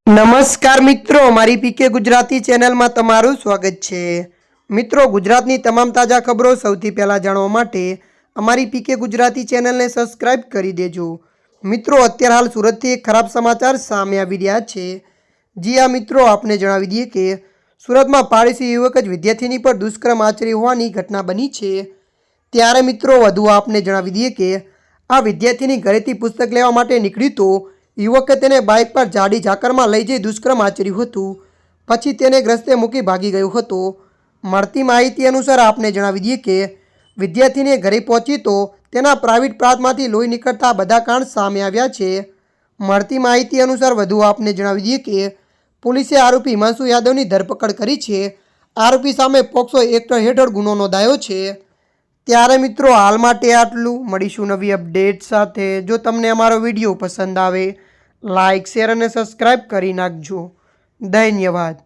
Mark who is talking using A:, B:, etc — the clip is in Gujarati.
A: નમસ્કાર મિત્રો, મારી પીકે ગુજરાતી ચેનલમાં તમારું સ્વાગત છે। મિત્રો, ગુજરાતની તમામ તાજા ખબરો સૌથી પહેલાં જાણવા માટે અમારી પીકે ગુજરાતી ચેનલને સબસ્ક્રાઇબ કરી દેજો। મિત્રો, અત્યારે હાલ સુરતથી એક ખરાબ સમાચાર સામે આવી રહ્યા છે। જી આ મિત્રો, આપને જણાવી દઈએ કે સુરતમાં પાડોશી યુવક જ વિદ્યાર્થીની પર દુષ્કર્મ આચરી હોવાની ઘટના બની છે। ત્યારે મિત્રો, વધુ આપને જણાવી દઈએ કે આ વિદ્યાર્થીની ઘરેથી પુસ્તક લેવા માટે નીકળી તો યુવકે તેને બાઇક પર જાડી ઝાકરમાં લઈ જઈ દુષ્કર્મ આચર્યું હતું। પછી તેને એક રસ્તે મૂકી ભાગી ગયો હતો। મળતી માહિતી અનુસાર આપને જણાવી દઈએ કે વિદ્યાર્થીને ઘરે પહોંચી તો તેના પ્રાઇવેટ પાર્ટમાંથી લોહી નીકળતા બધા કાંડ સામે આવ્યા છે। મળતી માહિતી અનુસાર વધુ આપને જણાવી દઈએ કે પોલીસે આરોપી હિમાંશુ યાદવની ધરપકડ કરી છે। આરોપી સામે પોક્સો એક્ટ હેઠળ ગુનો નોંધાયો છે। ત્યારે મિત્રો, હાલ માટે આટલું। મળીશું નવી અપડેટ સાથે। જો તમને અમારો વિડીયો પસંદ આવે લાઇક, શેર અને સબસ્ક્રાઇબ કરી નાખજો। ધન્યવાદ।